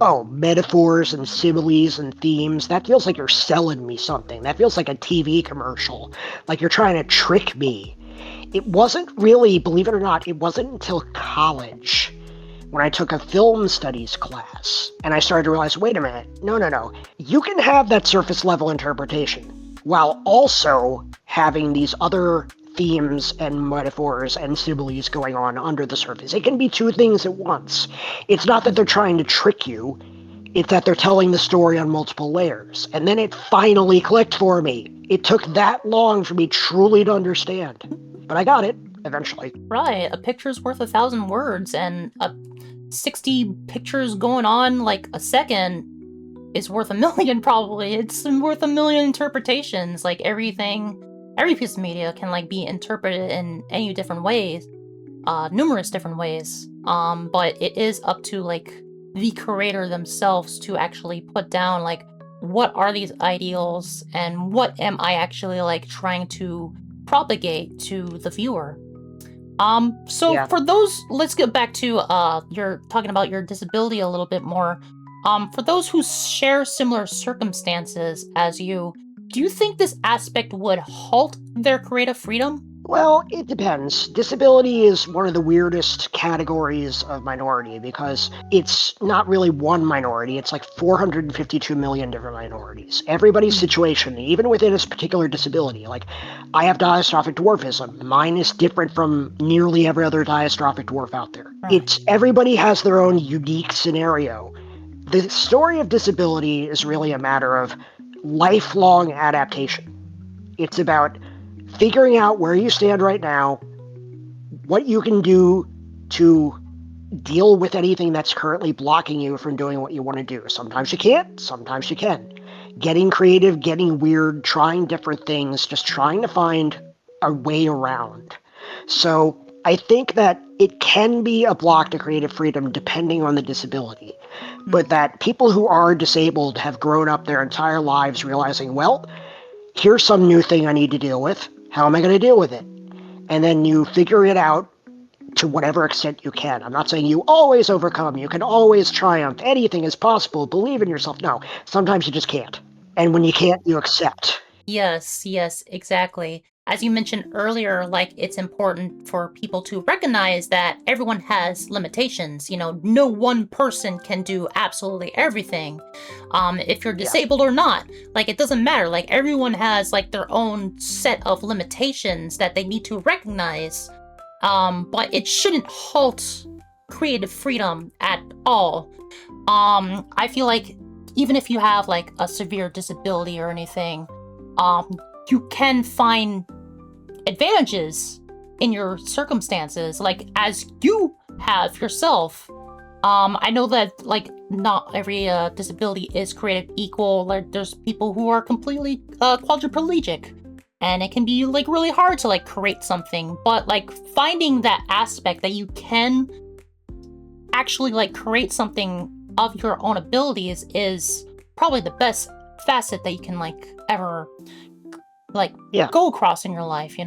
oh, metaphors and similes and themes, that feels like you're selling me something. That feels like a TV commercial, like you're trying to trick me. It wasn't really, believe it or not, it wasn't until college when I took a film studies class and I started to realize, wait a minute, no. You can have that surface level interpretation while also having these other themes and metaphors and similes going on under the surface. It can be two things at once. It's not that they're trying to trick you, it's that they're telling the story on multiple layers. And then it finally clicked for me. It took that long for me truly to understand. But I got it, eventually. Right, a picture's worth 1,000 words, and 60 pictures going on like a second is worth 1,000,000 probably. It's worth 1,000,000 interpretations. Like every piece of media can like be interpreted in any different ways, numerous different ways. But it is up to like the creator themselves to actually put down like what are these ideals and what am I actually like trying to propagate to the viewer. So Yeah. for those, let's get back to you're talking about your disability a little bit more. For those who share similar circumstances as you, do you think this aspect would halt their creative freedom? Well, it depends. Disability is one of the weirdest categories of minority because it's not really one minority, it's like 452 million different minorities. Everybody's situation, even within a particular disability, like I have diastrophic dwarfism. Mine is different from nearly every other diastrophic dwarf out there. It's everybody has their own unique scenario. The story of disability is really a matter of lifelong adaptation. It's about figuring out where you stand right now, what you can do to deal with anything that's currently blocking you from doing what you want to do. Sometimes you can't, sometimes you can. Getting creative, getting weird, trying different things, just trying to find a way around. So I think that it can be a block to creative freedom depending on the disability, but that people who are disabled have grown up their entire lives realizing, well, here's some new thing I need to deal with. How am I going to deal with it? And then you figure it out to whatever extent you can. I'm not saying you always overcome. You can always triumph. Anything is possible. Believe in yourself. No, sometimes you just can't. And when you can't, you accept. Yes, exactly. As you mentioned earlier, like it's important for people to recognize that everyone has limitations. No one person can do absolutely everything. If you're Yeah. disabled or not, like it doesn't matter. Like everyone has like their own set of limitations that they need to recognize. But it shouldn't halt creative freedom at all. I feel like even if you have like a severe disability or anything, you can find advantages in your circumstances, like as you have yourself. I know that like not every disability is created equal. Like there's people who are completely quadriplegic, and it can be like really hard to like create something. But like finding that aspect that you can actually like create something of your own abilities is probably the best facet that you can like ever like go across in your life,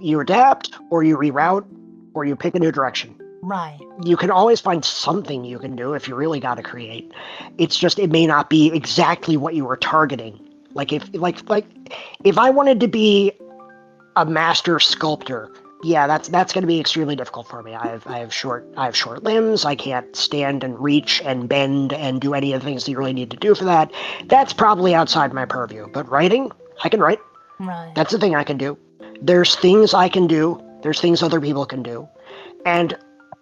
You adapt, or you reroute, or you pick a new direction. Right. You can always find something you can do if you really got to create. It's just it may not be exactly what you were targeting. Like if I wanted to be a master sculptor, yeah, that's going to be extremely difficult for me. I have short limbs. I can't stand and reach and bend and do any of the things that you really need to do for that. That's probably outside my purview. But writing, I can write. Right. That's the thing I can do. There's things I can do. There's things other people can do. And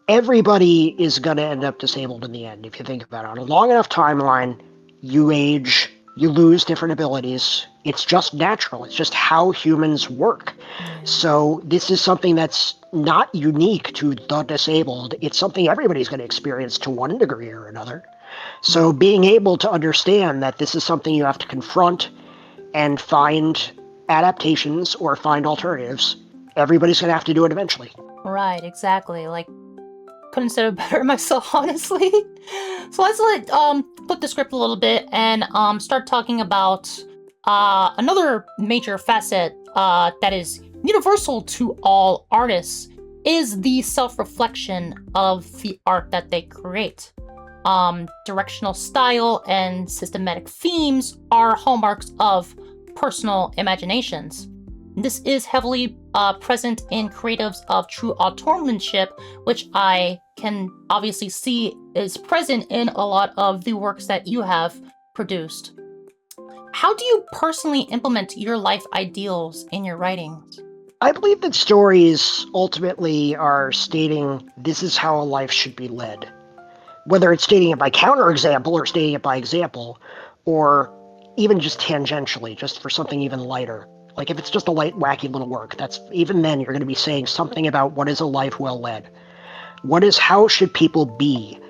everybody is going to end up disabled in the end, if you think about it. On a long enough timeline, you age, you lose different abilities. It's just natural. It's just how humans work. So this is something that's not unique to the disabled. It's something everybody's going to experience to one degree or another. So being able to understand that this is something you have to confront and find adaptations or find alternatives everybody's going to have to do it eventually. Right, exactly. Like, couldn't say it better myself, honestly. So let's flip the script a little bit and start talking about another major facet that is universal to all artists is the self-reflection of the art that they create. Directional style and systematic themes are hallmarks of personal imaginations. This is heavily present in creatives of true authorship, which I can obviously see is present in a lot of the works that you have produced. How do you personally implement your life ideals in your writings? I believe that stories ultimately are stating this is how a life should be led. Whether it's stating it by counterexample or stating it by example, or even just tangentially, just for something even lighter. Like if it's just a light, wacky little work, that's even then you're going to be saying something about what is a life well led. How should people be?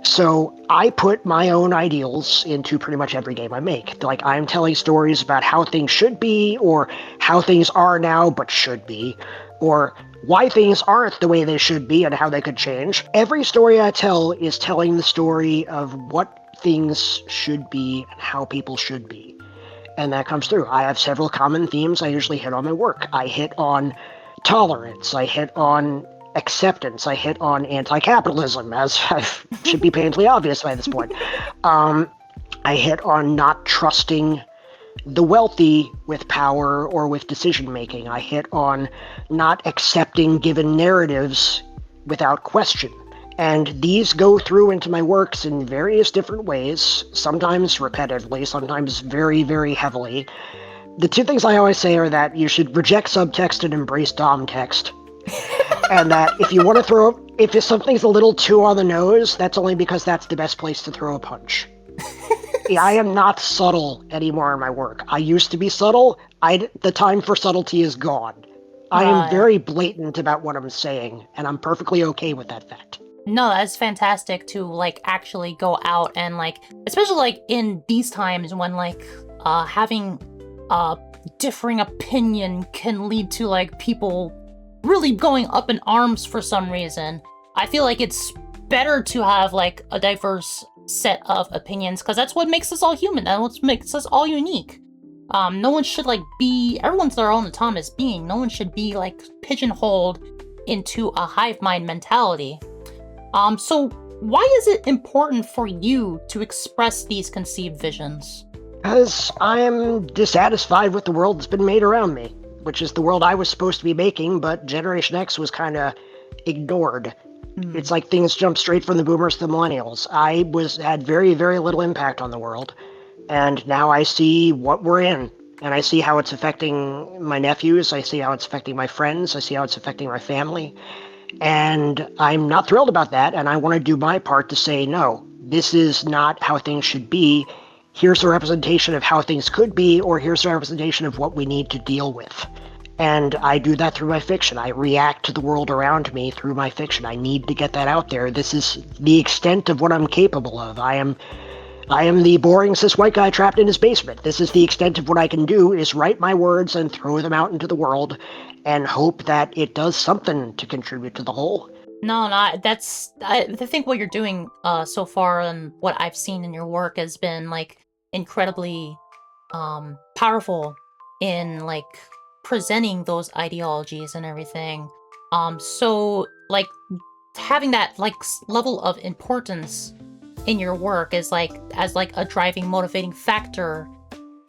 So I put my own ideals into pretty much every game I make. Like I'm telling stories about how things should be, or how things are now but should be, or why things aren't the way they should be and how they could change. Every story I tell is telling the story of what things should be and how people should be. And that comes through. I have several common themes I usually hit on my work. I hit on tolerance. I hit on acceptance. I hit on anti-capitalism, as should be painfully obvious by this point. I hit on not trusting the wealthy with power or with decision-making. I hit on not accepting given narratives without question. And these go through into my works in various different ways, sometimes repetitively, sometimes very, very heavily. The two things I always say are that you should reject subtext and embrace dom text. And that if something's a little too on the nose, that's only because that's the best place to throw a punch. I am not subtle anymore in my work. I used to be subtle. The time for subtlety is gone. I am very blatant about what I'm saying, and I'm perfectly okay with that fact. No, that's fantastic to like actually go out and like, especially like in these times when like having differing opinion can lead to like people really going up in arms for some reason. I feel like it's better to have like a diverse set of opinions because that's what makes us all human. That's what makes us all unique. No one should like be, everyone's their own autonomous being. No one should be like pigeonholed into a hive mind mentality. So why is it important for you to express these conceived visions? Because I am dissatisfied with the world that's been made around me, which is the world I was supposed to be making, but Generation X was kind of ignored. It's like things jump straight from the boomers to the millennials. I had very, very little impact on the world, and now I see what we're in, and I see how it's affecting my nephews, I see how it's affecting my friends, I see how it's affecting my family, and I'm not thrilled about that, and I want to do my part to say, no, this is not how things should be. Here's a representation of how things could be, or here's a representation of what we need to deal with. And I do that through my fiction. I react to the world around me through my fiction. I need to get that out there. This is the extent of what I'm capable of. I am the boring cis white guy trapped in his basement. This is the extent of what I can do, is write my words and throw them out into the world and hope that it does something to contribute to the whole. No, I think what you're doing so far and what I've seen in your work has been like incredibly powerful in like presenting those ideologies and everything. So like having that like level of importance in your work is like as like a driving motivating factor.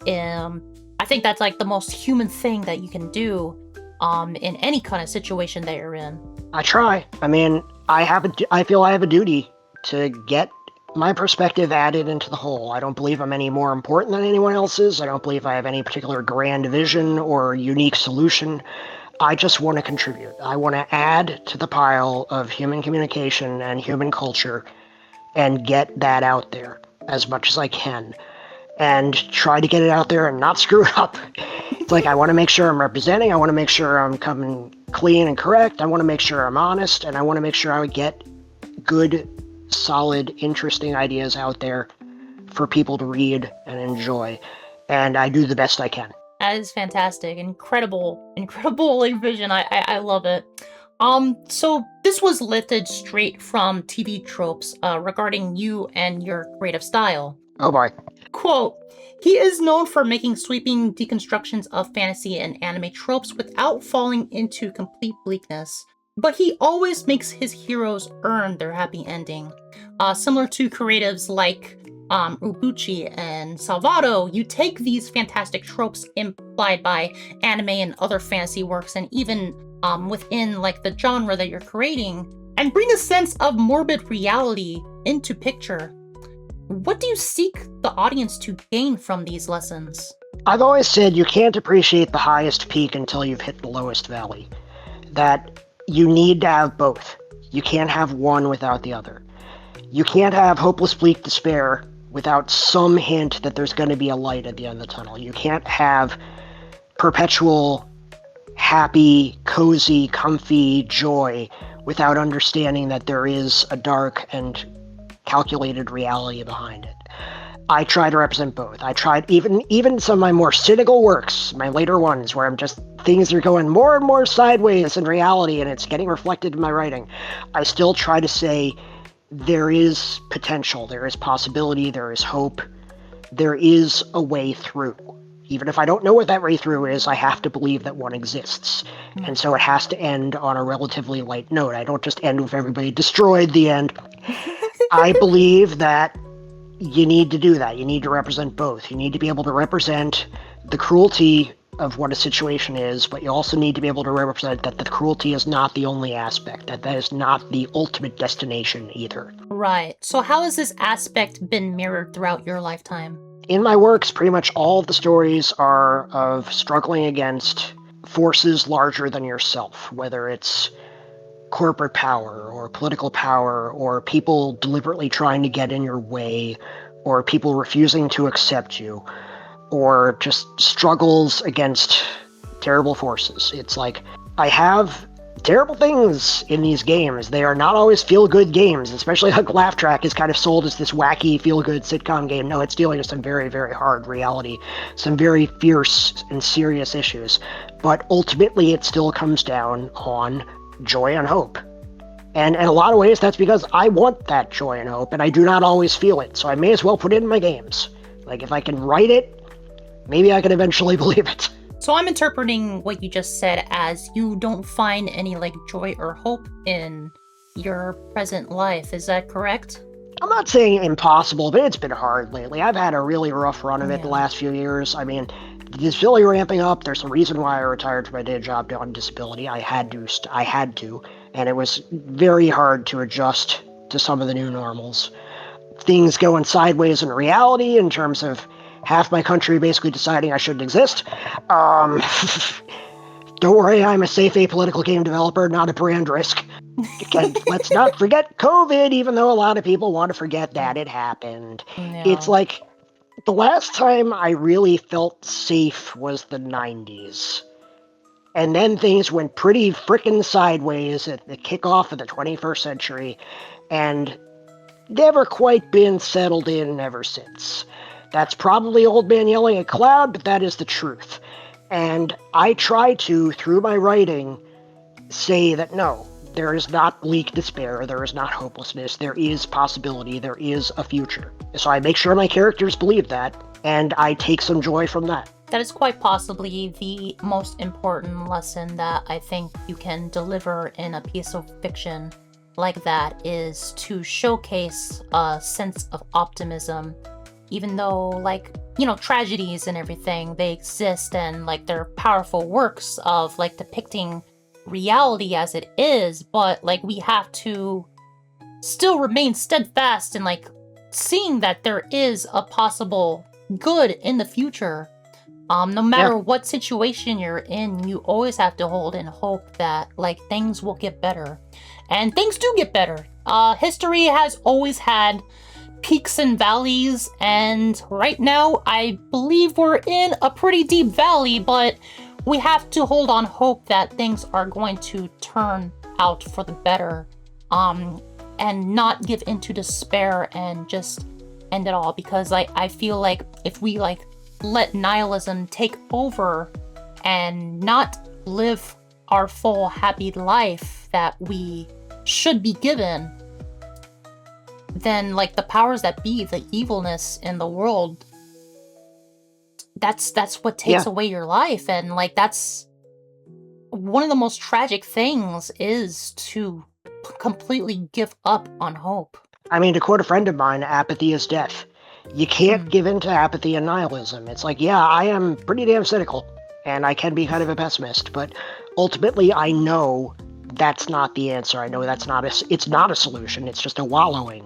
I think that's like the most human thing that you can do in any kind of situation that you're in. I try. I mean, I feel I have a duty to get my perspective added into the whole. I don't believe I'm any more important than anyone else is. I don't believe I have any particular grand vision or unique solution. I just want to contribute. I want to add to the pile of human communication and human culture and get that out there as much as I can and try to get it out there and not screw it up. It's like I want to make sure I'm representing. I want to make sure I'm coming clean and correct. I want to make sure I'm honest, and I want to make sure I get good, solid, interesting ideas out there for people to read and enjoy. And I do the best I can. That is fantastic. Incredible, incredible like vision. I love it. So this was lifted straight from TV tropes regarding you and your creative style. Oh boy. Quote, he is known for making sweeping deconstructions of fantasy and anime tropes without falling into complete bleakness, but he always makes his heroes earn their happy ending. Similar to creatives like Ubuchi and Salvato, you take these fantastic tropes implied by anime and other fantasy works, and even within like the genre that you're creating, and bring a sense of morbid reality into picture. What do you seek the audience to gain from these lessons? I've always said you can't appreciate the highest peak until you've hit the lowest valley. That you need to have both. You can't have one without the other. You can't have hopeless, bleak despair without some hint that there's going to be a light at the end of the tunnel. You can't have perpetual, happy, cozy, comfy joy without understanding that there is a dark and calculated reality behind it. I try to represent both. I tried even some of my more cynical works, my later ones, where I'm just things are going more and more sideways in reality, and it's getting reflected in my writing. I still try to say there is potential, there is possibility, there is hope, there is a way through. Even if I don't know what that way through is, I have to believe that one exists. And so it has to end on a relatively light note. I don't just end with everybody destroyed, the end. I believe that you need to do that. You need to represent both. You need to be able to represent the cruelty of what a situation is, but you also need to be able to represent that the cruelty is not the only aspect, that is not the ultimate destination either. Right. So how has this aspect been mirrored throughout your lifetime? In my works, pretty much all of the stories are of struggling against forces larger than yourself, whether it's corporate power or political power or people deliberately trying to get in your way or people refusing to accept you or just struggles against terrible forces. It's like I have terrible things in these games. They are not always feel-good games, especially like Laugh Track is kind of sold as this wacky feel-good sitcom game. No, it's dealing with some very, very hard reality, some very fierce and serious issues. But ultimately it still comes down on joy and hope. And in a lot of ways, that's because I want that joy and hope, and I do not always feel it, so I may as well put it in my games. Like, if I can write it, maybe I can eventually believe it. So I'm interpreting what you just said as you don't find any, like, joy or hope in your present life. Is that correct? I'm not saying impossible, but it's been hard lately. I've had a really rough run of it the last few years. I mean, disability ramping up. There's a reason why I retired from my day job on disability. I had to, and it was very hard to adjust to some of the new normals. Things going sideways in reality in terms of half my country basically deciding I shouldn't exist. Don't worry, I'm a safe apolitical game developer, not a brand risk. Let's not forget COVID, even though a lot of people want to forget that it happened. Yeah. It's like the last time I really felt safe was the 90s. And then things went pretty frickin' sideways at the kickoff of the 21st century, and never quite been settled in ever since. That's probably old man yelling at cloud, but that is the truth. And I try to, through my writing, say that no, there is not bleak despair, there is not hopelessness, there is possibility, there is a future. So I make sure my characters believe that, and I take some joy from that. That is quite possibly the most important lesson that I think you can deliver in a piece of fiction like that, is to showcase a sense of optimism. Even though, like, you know, tragedies and everything, they exist, and, like, they're powerful works of, like, depicting reality as it is, but, like, we have to still remain steadfast in, like, seeing that there is a possible good in the future. No matter what situation you're in, you always have to hold in hope that, like, things will get better. And things do get better. History has always had peaks and valleys, and right now I believe we're in a pretty deep valley, but we have to hold on hope that things are going to turn out for the better, and not give into despair and just end it all, because I feel like if we, like, let nihilism take over and not live our full happy life that we should be given, then like the powers that be, the evilness in the world, that's what takes Yeah. away your life. And like that's one of the most tragic things, is to completely give up on hope. I mean, to quote a friend of mine, apathy is death. You can't give in to apathy and nihilism. It's like, yeah, I am pretty damn cynical, and I can be kind of a pessimist, but ultimately I know that's not the answer. I know it's not a solution. It's just a wallowing.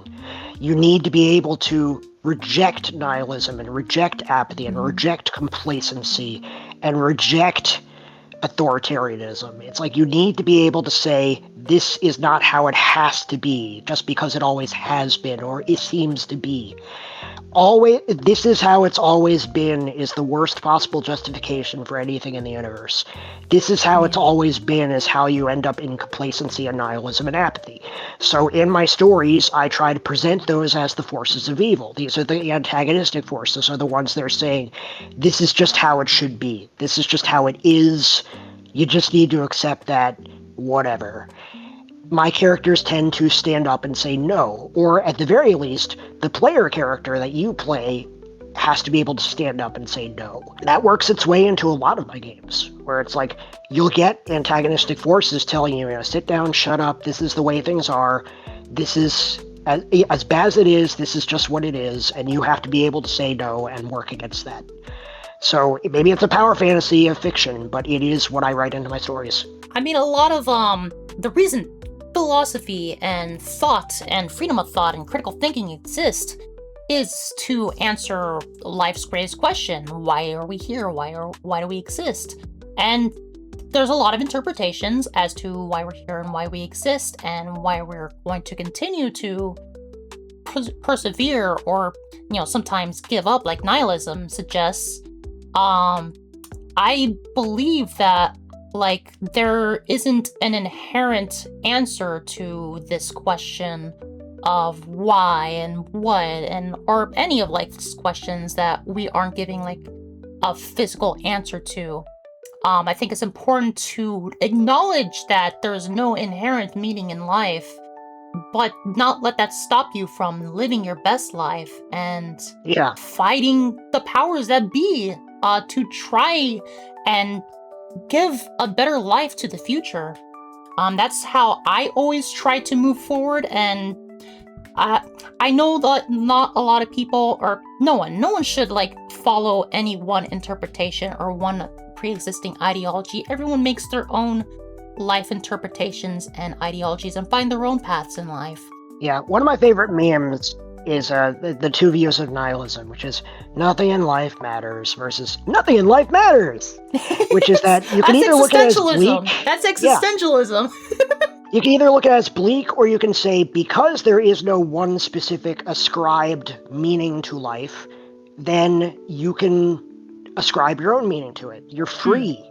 You need to be able to reject nihilism and reject apathy and reject complacency and reject authoritarianism. It's like you need to be able to say, this is not how it has to be, just because it always has been or it seems to be. Always, this is how it's always been is the worst possible justification for anything in the universe. This is how it's always been is how you end up in complacency and nihilism and apathy. So in my stories, I try to present those as the forces of evil. These are the antagonistic forces, are the ones that are saying, this is just how it should be. This is just how it is. You just need to accept that, whatever. My characters tend to stand up and say no, or at the very least, the player character that you play has to be able to stand up and say no. That works its way into a lot of my games, where it's like, you'll get antagonistic forces telling you, sit down, shut up, this is the way things are, this is, as bad as it is, this is just what it is, and you have to be able to say no and work against that. So maybe it's a power fantasy of fiction, but it is what I write into my stories. I mean, a lot of the reason philosophy and thought and freedom of thought and critical thinking exist is to answer life's greatest question: why are we here? Why do we exist? And there's a lot of interpretations as to why we're here and why we exist and why we're going to continue to persevere, or sometimes give up, like nihilism suggests. I believe that like there isn't an inherent answer to this question of why and what, and or any of like these questions that we aren't giving like a physical answer to. I think it's important to acknowledge that there's no inherent meaning in life, but not let that stop you from living your best life and fighting the powers that be to try and give a better life to the future. That's how I always try to move forward, and I know that not a lot of people, or no one should like follow any one interpretation or one pre-existing ideology. Everyone makes their own life interpretations and ideologies and find their own paths in life. Yeah, one of my favorite memes is the two views of nihilism, which is nothing in life matters versus nothing in life matters, which is that you can either look at it as bleak. That's existentialism. You can either look at it as bleak, or you can say, because there is no one specific ascribed meaning to life, then you can ascribe your own meaning to it. You're free.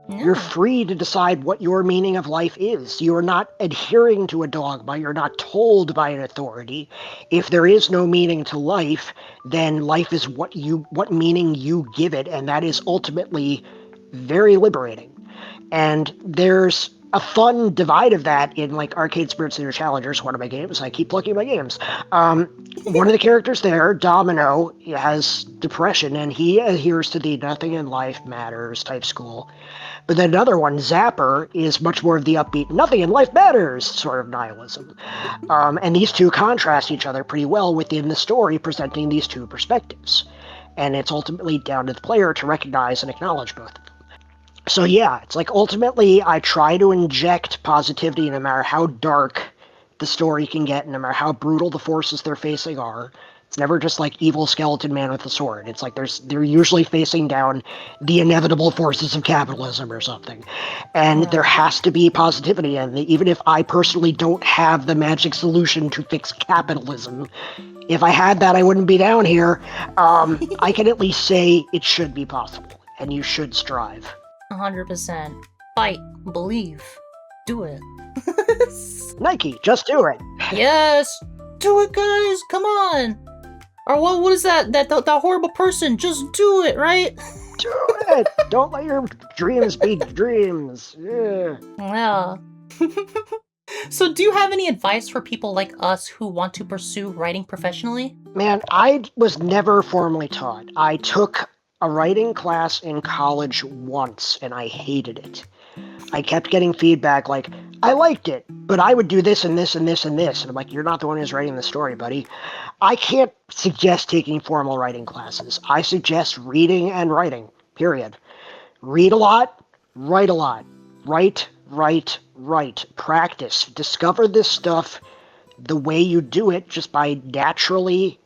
You're free to decide what your meaning of life is. You're not adhering to a dogma. You're not told by an authority. If there is no meaning to life, then life is what meaning you give it, and that is ultimately very liberating. And there's a fun divide of that in like Arcade Spirits Theater Challengers, one of my games. I keep plugging my games. One of the characters there, Domino, has depression, and he adheres to the nothing in life matters type school. But then another one, Zapper, is much more of the upbeat, nothing in life matters sort of nihilism. And these two contrast each other pretty well within the story, presenting these two perspectives. And it's ultimately down to the player to recognize and acknowledge both of them. So yeah, it's like ultimately I try to inject positivity no matter how dark the story can get, no matter how brutal the forces they're facing are. It's never just like evil skeleton man with a sword. It's like they're usually facing down the inevitable forces of capitalism or something. And there has to be positivity. And even if I personally don't have the magic solution to fix capitalism, if I had that, I wouldn't be down here. I can at least say it should be possible and you should strive. 100%. Fight. Believe. Do it. Nike, just do it. Yes. Do it, guys. Come on. Or what is that horrible person? Just do it, right? Do it! Don't let your dreams be dreams. Yeah. Yeah. So do you have any advice for people like us who want to pursue writing professionally? Man, I was never formally taught. I took a writing class in college once, and I hated it. I kept getting feedback like, I liked it, but I would do this and this and this and this. And I'm like, you're not the one who's writing the story, buddy. I can't suggest taking formal writing classes. I suggest reading and writing, period. Read a lot, write a lot. Write, write, write. Practice. Discover this stuff the way you do it just by naturally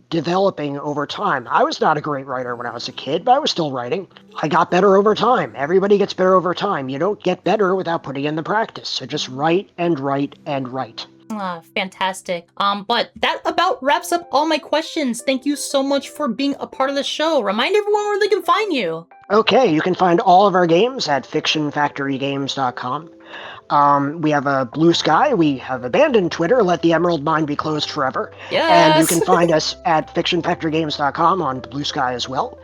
developing over time. I was not a great writer when I was a kid, but I was still writing. I got better over time. Everybody gets better over time. You don't get better without putting in the practice. So just write and write and write. Fantastic. But that about wraps up all my questions. Thank you so much for being a part of the show. Remind everyone where they can find you. Okay, you can find all of our games at fictionfactorygames.com. We have a Blue Sky. We have abandoned Twitter. Let the Emerald Mine be closed forever. Yes. And you can find us at fictionfactorygames.com on Blue Sky as well.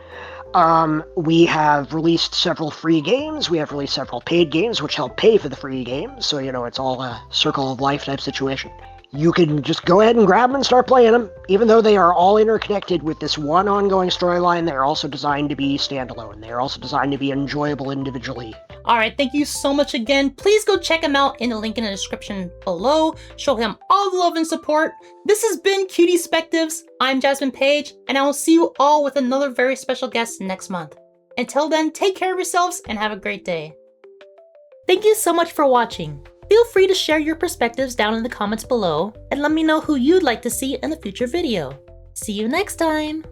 We have released several free games. We have released several paid games, which help pay for the free games. So, it's all a circle of life type situation. You can just go ahead and grab them and start playing them. Even though they are all interconnected with this one ongoing storyline, they are also designed to be standalone. They are also designed to be enjoyable individually. Alright, thank you so much again. Please go check him out in the link in the description below. Show him all the love and support. This has been cutiespectives. I'm Jasmine Page, and I will see you all with another very special guest next month. Until then, take care of yourselves and have a great day. Thank you so much for watching. Feel free to share your perspectives down in the comments below and let me know who you'd like to see in a future video. See you next time!